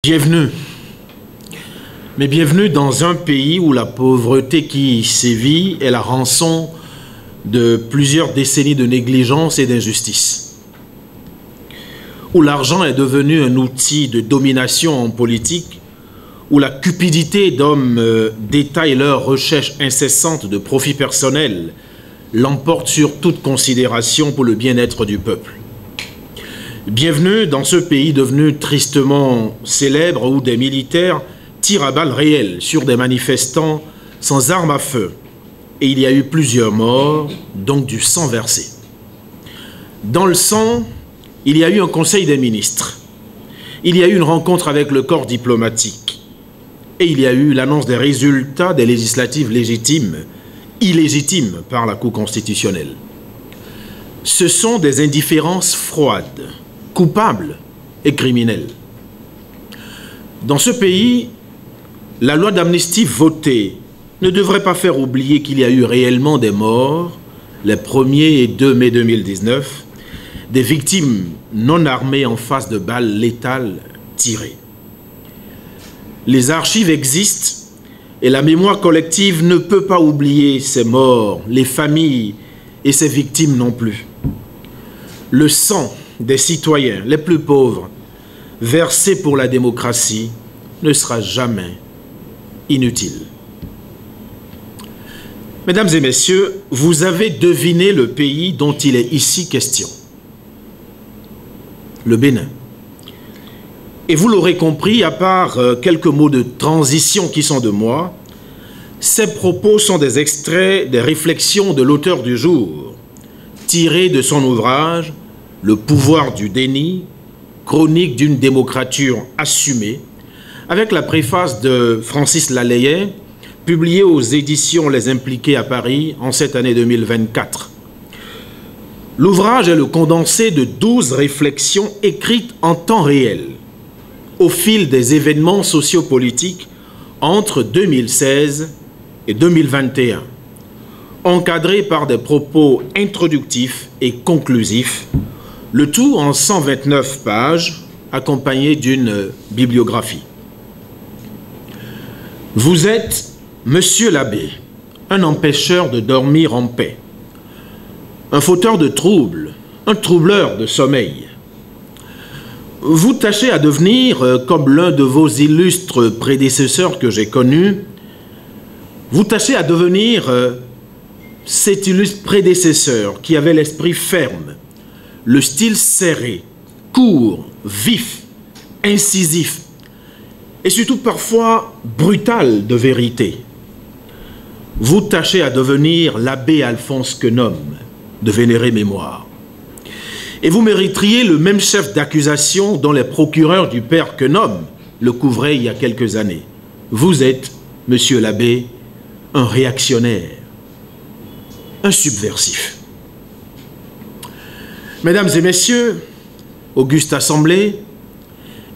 Bienvenue. Mais bienvenue dans un pays où la pauvreté qui sévit est la rançon de plusieurs décennies de négligence et d'injustice. Où l'argent est devenu un outil de domination en politique, où la cupidité d'hommes d'État et leur recherche incessante de profit personnel l'emportent sur toute considération pour le bien-être du peuple. Bienvenue dans ce pays devenu tristement célèbre où des militaires tirent à balles réelles sur des manifestants sans armes à feu. Et il y a eu plusieurs morts, donc du sang versé. Dans le sang, il y a eu un conseil des ministres. Il y a eu une rencontre avec le corps diplomatique. Et il y a eu l'annonce des résultats des législatives illégitimes par la Cour constitutionnelle. Ce sont des indifférences froides, coupables et criminels. Dans ce pays, la loi d'amnistie votée ne devrait pas faire oublier qu'il y a eu réellement des morts, les 1er et 2 mai 2019, des victimes non armées en face de balles létales tirées. Les archives existent et la mémoire collective ne peut pas oublier ces morts, les familles et ces victimes non plus. Le sang des citoyens les plus pauvres, versés pour la démocratie, ne sera jamais inutile. Mesdames et messieurs, vous avez deviné le pays dont il est ici question. Le Bénin. Et vous l'aurez compris, à part quelques mots de transition qui sont de moi, ces propos sont des extraits des réflexions de l'auteur du jour, tirés de son ouvrage « Le pouvoir du déni », chronique d'une démocrature assumée, avec la préface de Francis Lalayer, publiée aux éditions Les Impliqués à Paris en cette année 2024. L'ouvrage est le condensé de 12 réflexions écrites en temps réel, au fil des événements sociopolitiques entre 2016 et 2021, encadrés par des propos introductifs et conclusifs, le tout en 129 pages, accompagné d'une bibliographie. Vous êtes Monsieur l'abbé, un empêcheur de dormir en paix, un fauteur de troubles, un troubleur de sommeil. Vous tâchez à devenir, comme l'un de vos illustres prédécesseurs que j'ai connus, vous tâchez à devenir cet illustre prédécesseur qui avait l'esprit ferme, le style serré, court, vif, incisif et surtout parfois brutal de vérité. Vous tâchez à devenir l'abbé Alphonse Quenom, de vénérée mémoire. Et vous mériteriez le même chef d'accusation dont les procureurs du père Quenom le couvraient il y a quelques années. Vous êtes, monsieur l'abbé, un réactionnaire, un subversif. Mesdames et messieurs, auguste assemblée,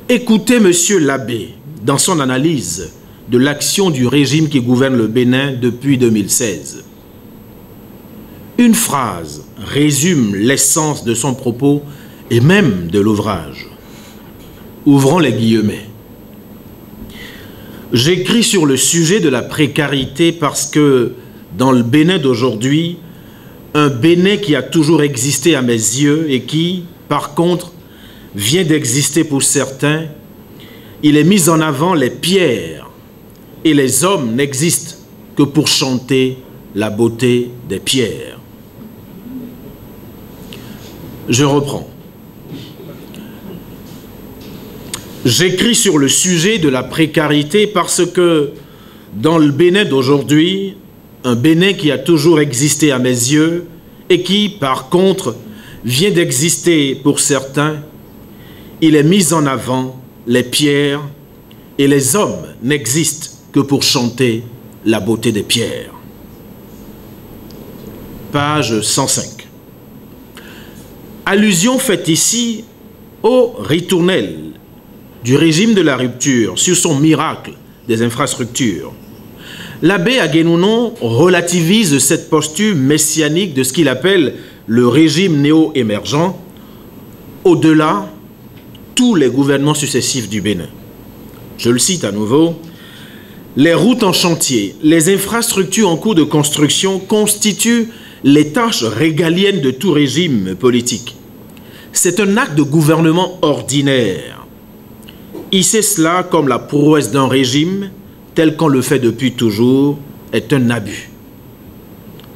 écoutez monsieur l'abbé dans son analyse de l'action du régime qui gouverne le Bénin depuis 2016. Une phrase résume l'essence de son propos et même de l'ouvrage. Ouvrons les guillemets. J'écris sur le sujet de la précarité parce que dans le Bénin d'aujourd'hui, un Bénin qui a toujours existé à mes yeux et qui, par contre, vient d'exister pour certains, il est mis en avant les pierres et les hommes n'existent que pour chanter la beauté des pierres. Je reprends. J'écris sur le sujet de la précarité parce que dans le Bénin d'aujourd'hui, un Bénin qui a toujours existé à mes yeux et qui, par contre, vient d'exister pour certains, il est mis en avant les pierres et les hommes n'existent que pour chanter la beauté des pierres. Page 105. Allusion faite ici au ritournel du régime de la rupture sur son miracle des infrastructures. L'abbé Aguenounon relativise cette posture messianique de ce qu'il appelle le régime néo-émergent, au-delà tous les gouvernements successifs du Bénin. Je le cite à nouveau. Les routes en chantier, les infrastructures en cours de construction constituent les tâches régaliennes de tout régime politique. C'est un acte de gouvernement ordinaire. Hisser cela comme la prouesse d'un régime, tel qu'on le fait depuis toujours, est un abus.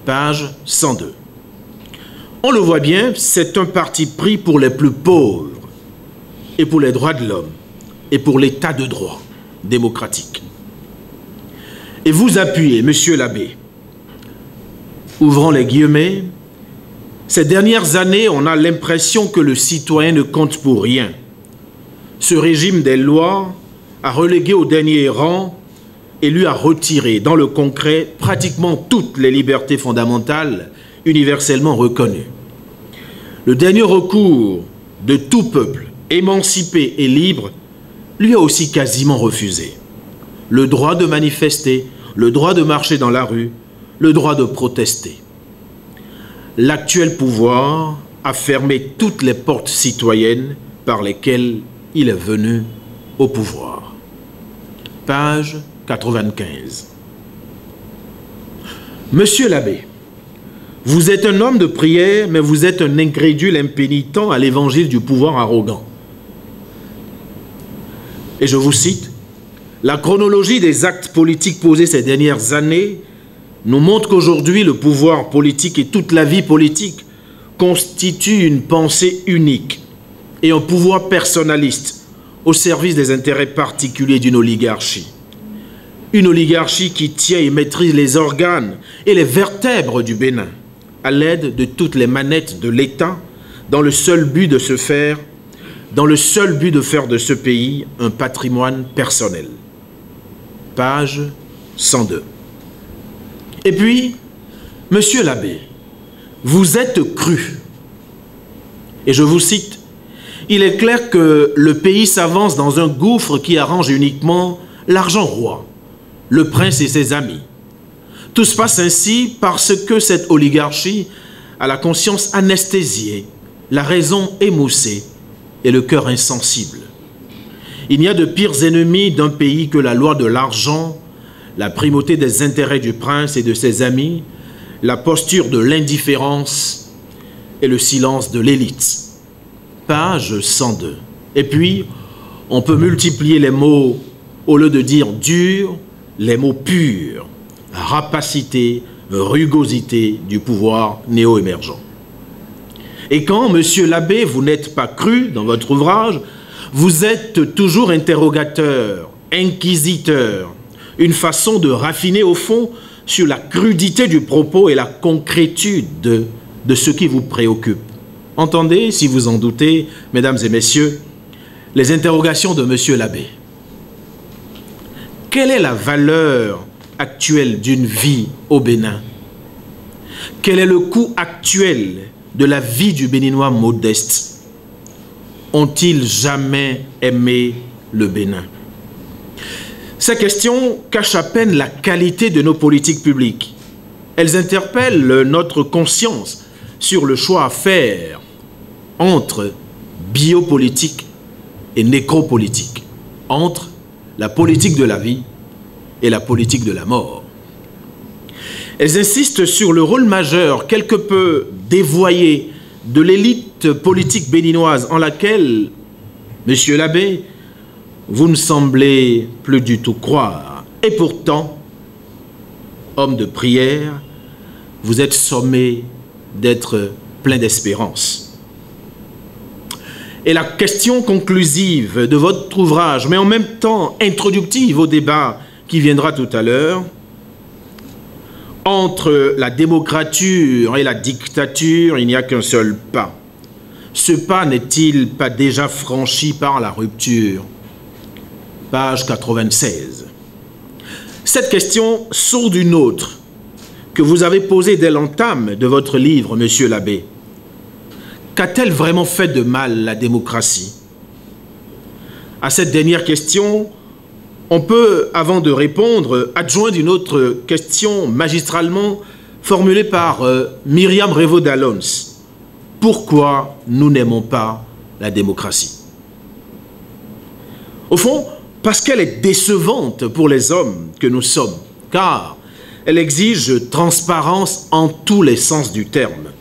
Page 102. On le voit bien, c'est un parti pris pour les plus pauvres et pour les droits de l'homme et pour l'état de droit démocratique. Et vous appuyez, monsieur l'abbé, ouvrons les guillemets, ces dernières années, on a l'impression que le citoyen ne compte pour rien. Ce régime des lois a relégué au dernier rang et lui a retiré, dans le concret, pratiquement toutes les libertés fondamentales universellement reconnues. Le dernier recours de tout peuple, émancipé et libre, lui a aussi quasiment refusé. Le droit de manifester, le droit de marcher dans la rue, le droit de protester. L'actuel pouvoir a fermé toutes les portes citoyennes par lesquelles il est venu au pouvoir. Page 95. Monsieur l'abbé, vous êtes un homme de prière, mais vous êtes un incrédule impénitent à l'évangile du pouvoir arrogant. Et je vous cite, la chronologie des actes politiques posés ces dernières années nous montre qu'aujourd'hui, le pouvoir politique et toute la vie politique constituent une pensée unique et un pouvoir personnaliste au service des intérêts particuliers d'une oligarchie. Une oligarchie qui tient et maîtrise les organes et les vertèbres du Bénin à l'aide de toutes les manettes de l'État dans le seul but de faire de ce pays un patrimoine personnel. Page 102. Et puis, monsieur l'abbé, vous êtes cru. Et je vous cite, il est clair que le pays s'avance dans un gouffre qui arrange uniquement l'argent roi, le prince et ses amis. Tout se passe ainsi parce que cette oligarchie a la conscience anesthésiée, la raison émoussée et le cœur insensible. Il n'y a de pires ennemis d'un pays que la loi de l'argent, la primauté des intérêts du prince et de ses amis, la posture de l'indifférence et le silence de l'élite. Page 102. Et puis, on peut multiplier les mots, au lieu de dire dur, les mots purs, rapacité, rugosité du pouvoir néo-émergent. Et quand, monsieur l'abbé, vous n'êtes pas cru dans votre ouvrage, vous êtes toujours interrogateur, inquisiteur, une façon de raffiner au fond sur la crudité du propos et la concrétude de ce qui vous préoccupe. Entendez, si vous en doutez, mesdames et messieurs, les interrogations de monsieur l'abbé. Quelle est la valeur actuelle d'une vie au Bénin? Quel est le coût actuel de la vie du Béninois modeste? Ont-ils jamais aimé le Bénin? Ces questions cachent à peine la qualité de nos politiques publiques. Elles interpellent notre conscience sur le choix à faire entre biopolitique et nécropolitique, entre la politique de la vie et la politique de la mort. Elles insistent sur le rôle majeur, quelque peu dévoyé, de l'élite politique béninoise en laquelle, monsieur l'abbé, vous ne semblez plus du tout croire. Et pourtant, homme de prière, vous êtes sommé d'être plein d'espérance. Et la question conclusive de votre ouvrage, mais en même temps introductive au débat qui viendra tout à l'heure, entre la démocrature et la dictature, il n'y a qu'un seul pas. Ce pas n'est-il pas déjà franchi par la rupture? Page 96. Cette question sort d'une autre que vous avez posée dès l'entame de votre livre, monsieur l'abbé. Qu'a-t-elle vraiment fait de mal, la démocratie? À cette dernière question, on peut, avant de répondre, adjoindre une autre question magistralement formulée par Myriam Revaud-Dallons. Pourquoi nous n'aimons pas la démocratie? Au fond, parce qu'elle est décevante pour les hommes que nous sommes, car elle exige transparence en tous les sens du terme.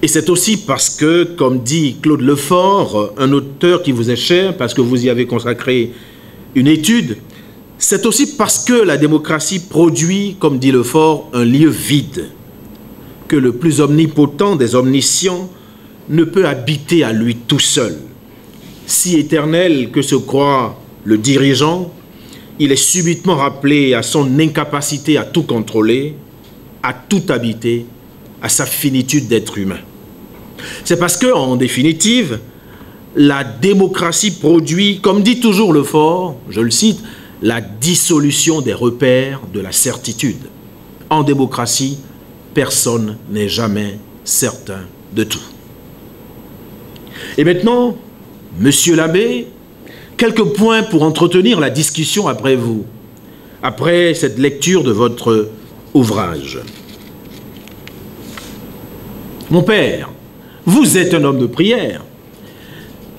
Et c'est aussi parce que, comme dit Claude Lefort, un auteur qui vous est cher, parce que vous y avez consacré une étude, c'est aussi parce que la démocratie produit, comme dit Lefort, un lieu vide, que le plus omnipotent des omniscients ne peut habiter à lui tout seul. Si éternel que se croit le dirigeant, il est subitement rappelé à son incapacité à tout contrôler, à tout habiter, à sa finitude d'être humain. C'est parce que, en définitive, la démocratie produit, comme dit toujours Lefort, je le cite, la dissolution des repères de la certitude. En démocratie, personne n'est jamais certain de tout. Et maintenant, Monsieur l'abbé, quelques points pour entretenir la discussion après vous, après cette lecture de votre ouvrage. Mon père, vous êtes un homme de prière,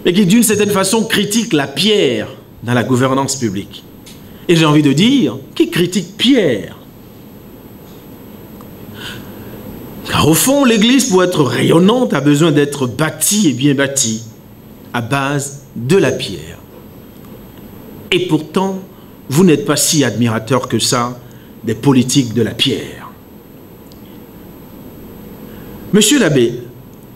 mais qui d'une certaine façon critique la pierre dans la gouvernance publique. Et j'ai envie de dire, qui critique Pierre? Car au fond, l'Église, pour être rayonnante, a besoin d'être bâtie et bien bâtie, à base de la pierre. Et pourtant, vous n'êtes pas si admirateur que ça des politiques de la pierre. Monsieur l'abbé,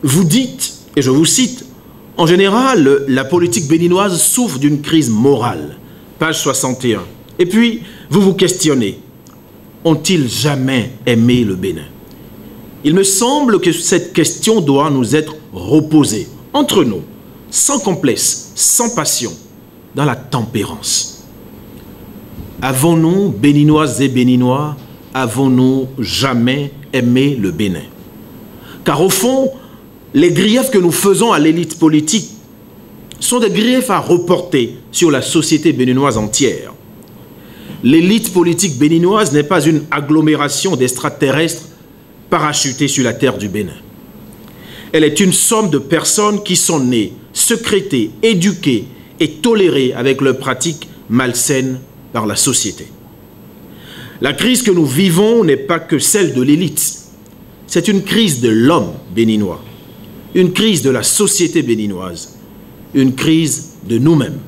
vous dites, et je vous cite, « En général, la politique béninoise souffre d'une crise morale. » Page 61. Et puis, vous vous questionnez, ont-ils jamais aimé le Bénin? Il me semble que cette question doit nous être reposée, entre nous, sans complexe, sans passion, dans la tempérance. Avons-nous, Béninoises et Béninois, avons-nous jamais aimé le Bénin? Car au fond, les griefs que nous faisons à l'élite politique sont des griefs à reporter sur la société béninoise entière. L'élite politique béninoise n'est pas une agglomération d'extraterrestres parachutés sur la terre du Bénin. Elle est une somme de personnes qui sont nées, sécrétées, éduquées et tolérées avec leurs pratiques malsaines par la société. La crise que nous vivons n'est pas que celle de l'élite. C'est une crise de l'homme béninois, une crise de la société béninoise, une crise de nous-mêmes.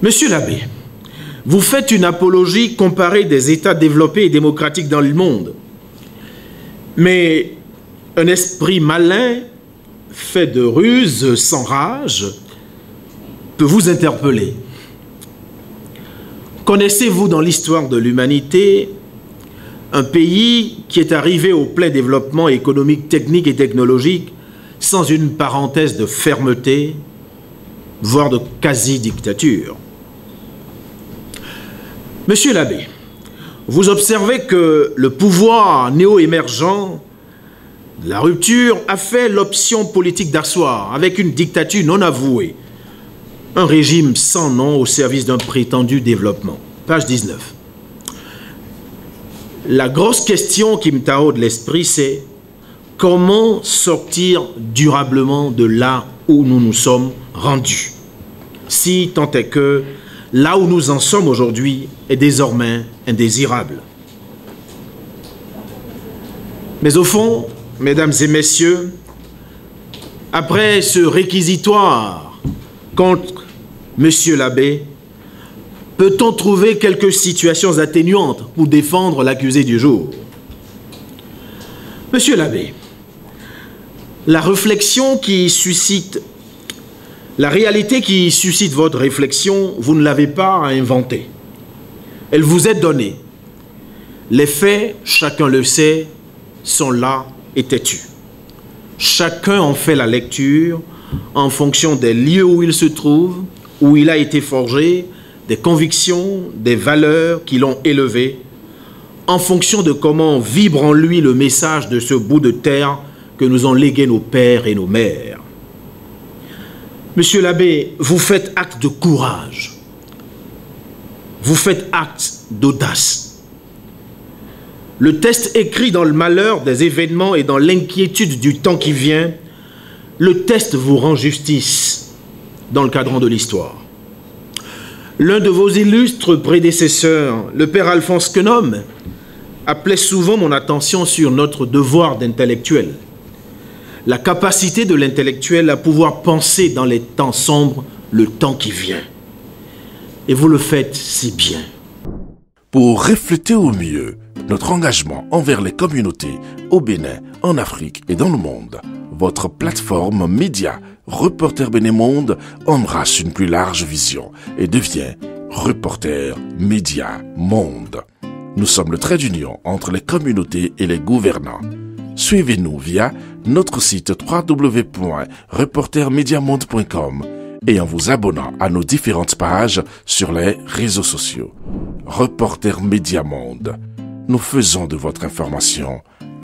Monsieur l'abbé, vous faites une apologie comparée des États développés et démocratiques dans le monde. Mais un esprit malin, fait de ruse, sans rage, peut vous interpeller. Connaissez-vous dans l'histoire de l'humanité un pays qui est arrivé au plein développement économique, technique et technologique sans une parenthèse de fermeté, voire de quasi-dictature? Monsieur l'abbé, vous observez que le pouvoir néo-émergent de la rupture a fait l'option politique d'asseoir, avec une dictature non avouée, un régime sans nom au service d'un prétendu développement. Page 19. La grosse question qui me taraude l'esprit, c'est comment sortir durablement de là où nous nous sommes rendus, si tant est que là où nous en sommes aujourd'hui est désormais indésirable. Mais au fond, mesdames et messieurs, après ce réquisitoire contre Monsieur l'abbé, peut-on trouver quelques situations atténuantes pour défendre l'accusé du jour? Monsieur l'abbé, la réflexion qui suscite, la réalité qui suscite votre réflexion, vous ne l'avez pas inventée. Elle vous est donnée. Les faits, chacun le sait, sont là et têtus. Chacun en fait la lecture en fonction des lieux où il se trouve, où il a été forgé, des convictions, des valeurs qui l'ont élevé, en fonction de comment vibre en lui le message de ce bout de terre que nous ont légué nos pères et nos mères. Monsieur l'abbé, vous faites acte de courage. Vous faites acte d'audace. Le test écrit dans le malheur des événements et dans l'inquiétude du temps qui vient, le test vous rend justice dans le cadran de l'histoire. L'un de vos illustres prédécesseurs, le père Alphonse Quenom, appelait souvent mon attention sur notre devoir d'intellectuel. La capacité de l'intellectuel à pouvoir penser dans les temps sombres, le temps qui vient. Et vous le faites si bien. Pour refléter au mieux notre engagement envers les communautés au Bénin, en Afrique et dans le monde, votre plateforme média Reporter Bénin Monde embrasse une plus large vision et devient Reporter Média Monde. Nous sommes le trait d'union entre les communautés et les gouvernants. Suivez-nous via notre site www.reportermediamonde.com et en vous abonnant à nos différentes pages sur les réseaux sociaux. Reporter Média Monde. Nous faisons de votre information